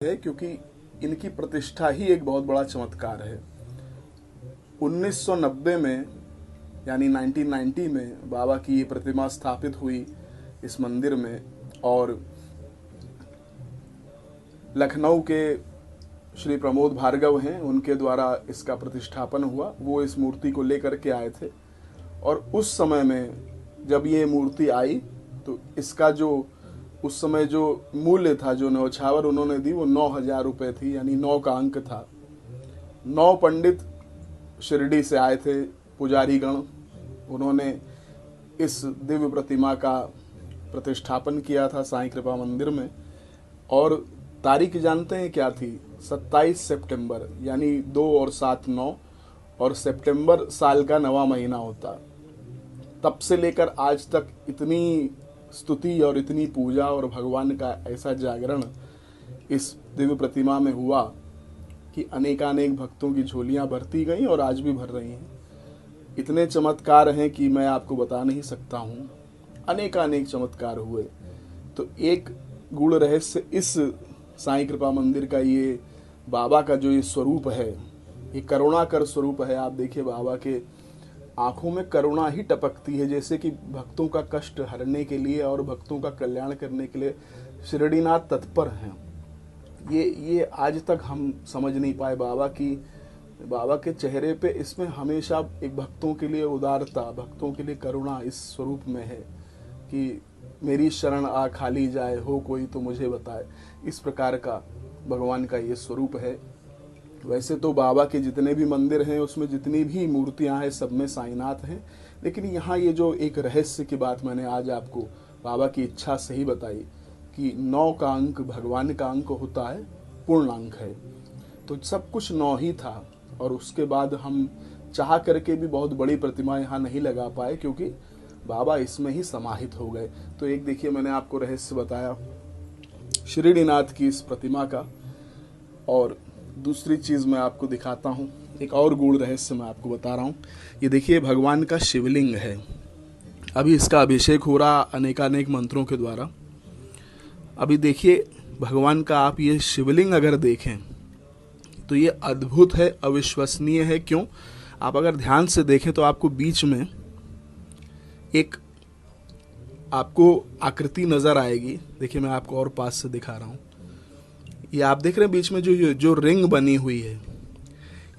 है क्योंकि इनकी प्रतिष्ठा ही एक बहुत बड़ा चमत्कार है। 1990 में यानी 1990 में बाबा की ये प्रतिमा स्थापित हुई इस मंदिर में, और लखनऊ के श्री प्रमोद भार्गव हैं, उनके द्वारा इसका प्रतिष्ठापन हुआ। वो इस मूर्ति को लेकर के आए थे और उस समय में जब ये मूर्ति आई तो इसका जो उस समय जो मूल्य था, जो न्यौछावर उन्होंने दी, वो 9,000 रुपये थी, यानी 9 का अंक था। 9 पंडित शिरडी से आए थे, पुजारी गण, उन्होंने इस दिव्य प्रतिमा का प्रतिष्ठापन किया था साईं कृपा मंदिर में। और तारीख जानते हैं क्या थी? 27 सितंबर, यानी 2 और 7 9, और सितंबर साल का 9वां महीना होता। तब से लेकर आज तक इतनी स्तुति और इतनी पूजा और भगवान का ऐसा जागरण इस दिव्य प्रतिमा में हुआ कि अनेकानेक भक्तों की झोलियां भरती गईं और आज भी भर रही हैं। इतने चमत्कार हैं कि मैं आपको बता नहीं सकता हूँ। अनेकानेक चमत्कार हुए। तो एक गूढ़ रहस्य इस साईं कृपा मंदिर का, ये बाबा का जो ये स्वरूप है, ये करुणाकर स्वरूप है। आप देखिए, बाबा के आंखों में करुणा ही टपकती है, जैसे कि भक्तों का कष्ट हरने के लिए और भक्तों का कल्याण करने के लिए शिरडीनाथ तत्पर हैं। ये आज तक हम समझ नहीं पाए बाबा के चेहरे पे इसमें हमेशा एक भक्तों के लिए उदारता, भक्तों के लिए करुणा इस स्वरूप में है कि मेरी शरण आ खाली जाए, हो कोई तो मुझे बताए। इस प्रकार का भगवान का ये स्वरूप है। वैसे तो बाबा के जितने भी मंदिर हैं, उसमें जितनी भी मूर्तियां हैं, सब में साईनाथ हैं, लेकिन यहाँ ये जो एक रहस्य की बात मैंने आज आपको बाबा की इच्छा से ही बताई कि 9 का अंक भगवान का अंक होता है, पूर्ण अंक है। तो सब कुछ 9 ही था, और उसके बाद हम चाह करके भी बहुत बड़ी प्रतिमा यहाँ नहीं लगा पाए क्योंकि बाबा इसमें ही समाहित हो गए। तो एक देखिए, मैंने आपको रहस्य बताया शिरडीनाथ की इस प्रतिमा का, और दूसरी चीज़ मैं आपको दिखाता हूँ, एक और गूढ़ रहस्य मैं आपको बता रहा हूँ। ये देखिए, भगवान का शिवलिंग है। अभी इसका अभिषेक हो रहा अनेकानेक मंत्रों के द्वारा। अभी देखिए भगवान का आप ये शिवलिंग अगर देखें तो ये अद्भुत है, अविश्वसनीय है। क्यों? आप अगर ध्यान से देखें तो आपको बीच में एक आपको आकृति नजर आएगी। देखिए, मैं आपको और पास से दिखा रहा हूँ। ये आप देख रहे हैं बीच में जो रिंग बनी हुई है,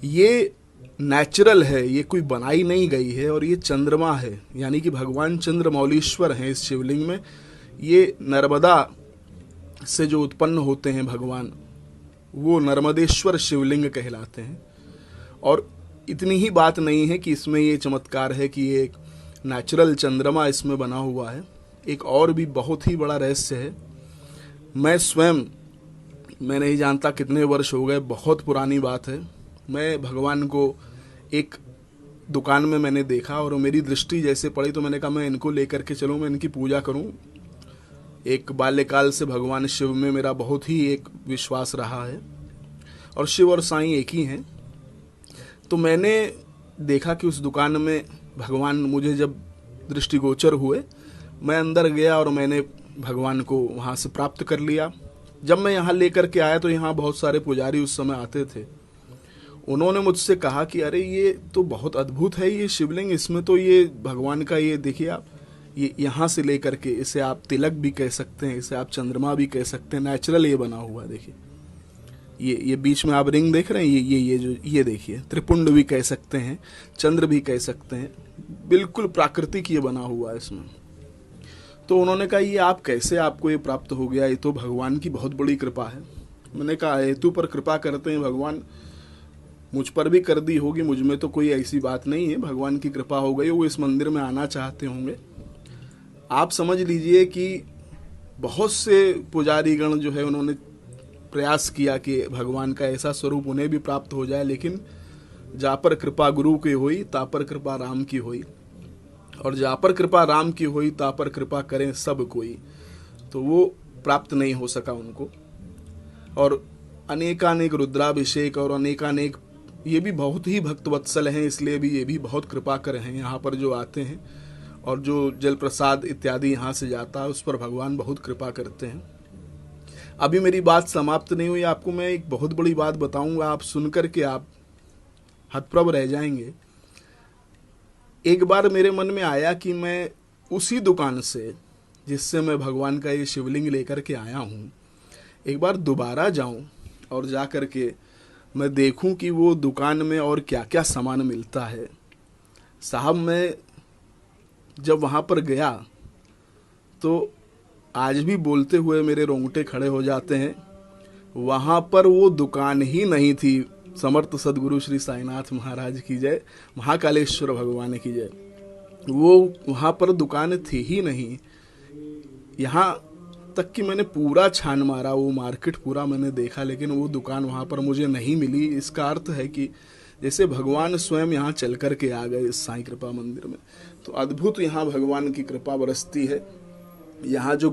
ये नेचुरल है, ये कोई बनाई नहीं गई है। और ये चंद्रमा है, यानी कि भगवान चंद्रमौलीश्वर हैं इस शिवलिंग में। ये नर्मदा से जो उत्पन्न होते हैं भगवान, वो नर्मदेश्वर शिवलिंग कहलाते हैं। और इतनी ही बात नहीं है कि इसमें ये चमत्कार है कि ये एक नेचुरल चंद्रमा इसमें बना हुआ है। एक और भी बहुत ही बड़ा रहस्य है। मैं नहीं जानता कितने वर्ष हो गए, बहुत पुरानी बात है। मैं भगवान को एक दुकान में मैंने देखा और मेरी दृष्टि जैसे पड़ी तो मैंने कहा मैं इनको लेकर के चलूँ, मैं इनकी पूजा करूँ। एक बाल्यकाल से भगवान शिव में मेरा बहुत ही एक विश्वास रहा है, और शिव और साईं एक ही हैं। तो मैंने देखा कि उस दुकान में भगवान मुझे जब दृष्टिगोचर हुए, मैं अंदर गया और मैंने भगवान को वहाँ से प्राप्त कर लिया। जब मैं यहाँ लेकर के आया तो यहाँ बहुत सारे पुजारी उस समय आते थे। उन्होंने मुझसे कहा कि अरे ये तो बहुत अद्भुत है ये शिवलिंग, इसमें तो ये भगवान का, ये देखिए आप, ये यहाँ से लेकर के इसे आप तिलक भी कह सकते हैं, इसे आप चंद्रमा भी कह सकते हैं, नेचुरल ये बना हुआ है। देखिए ये बीच में आप रिंग देख रहे हैं, ये देखिए, त्रिपुंड भी कह सकते हैं, चंद्र भी कह सकते हैं, बिल्कुल प्राकृतिक ये बना हुआ है इसमें। तो उन्होंने कहा ये आप कैसे, आपको ये प्राप्त हो गया? ये तो भगवान की बहुत बड़ी कृपा है। मैंने कहा हेतु पर कृपा करते हैं भगवान, मुझ पर भी कर दी होगी, मुझ में तो कोई ऐसी बात नहीं है। भगवान की कृपा हो गई, वो इस मंदिर में आना चाहते होंगे। आप समझ लीजिए कि बहुत से पुजारीगण जो है उन्होंने प्रयास किया कि भगवान का ऐसा स्वरूप उन्हें भी प्राप्त हो जाए, लेकिन जा पर कृपा गुरु की हुई, ता पर कृपा राम की हुई, और जा पर कृपा राम की हुई, ता पर कृपा करें सब कोई। तो वो प्राप्त नहीं हो सका उनको। और अनेकानेक रुद्राभिषेक और अनेकानेक, ये भी बहुत ही भक्तवत्सल हैं, इसलिए भी ये भी बहुत कृपा कर हैं। यहाँ पर जो आते हैं और जो जल प्रसाद इत्यादि यहाँ से जाता है, उस पर भगवान बहुत कृपा करते हैं। अभी मेरी बात समाप्त नहीं हुई, आपको मैं एक बहुत बड़ी बात बताऊंगा, आप सुनकर के आप हतप्रभ रह जाएंगे। एक बार मेरे मन में आया कि मैं उसी दुकान से जिससे मैं भगवान का ये शिवलिंग लेकर के आया हूँ, एक बार दोबारा जाऊं और जा कर के मैं देखूं कि वो दुकान में और क्या क्या सामान मिलता है। साहब, मैं जब वहाँ पर गया तो आज भी बोलते हुए मेरे रोंगटे खड़े हो जाते हैं। वहाँ पर वो दुकान ही नहीं थी। समर्थ सदगुरु श्री साईनाथ महाराज की जय, महाकालेश्वर भगवान की जय। वो वहाँ पर दुकान थी ही नहीं। यहाँ तक कि मैंने पूरा छान मारा, वो मार्केट पूरा मैंने देखा, लेकिन वो दुकान वहाँ पर मुझे नहीं मिली। इसका अर्थ है कि जैसे भगवान स्वयं यहाँ चल कर के आ गए इस साईं कृपा मंदिर में। तो अद्भुत यहाँ भगवान की कृपा बरसती है। यहाँ जो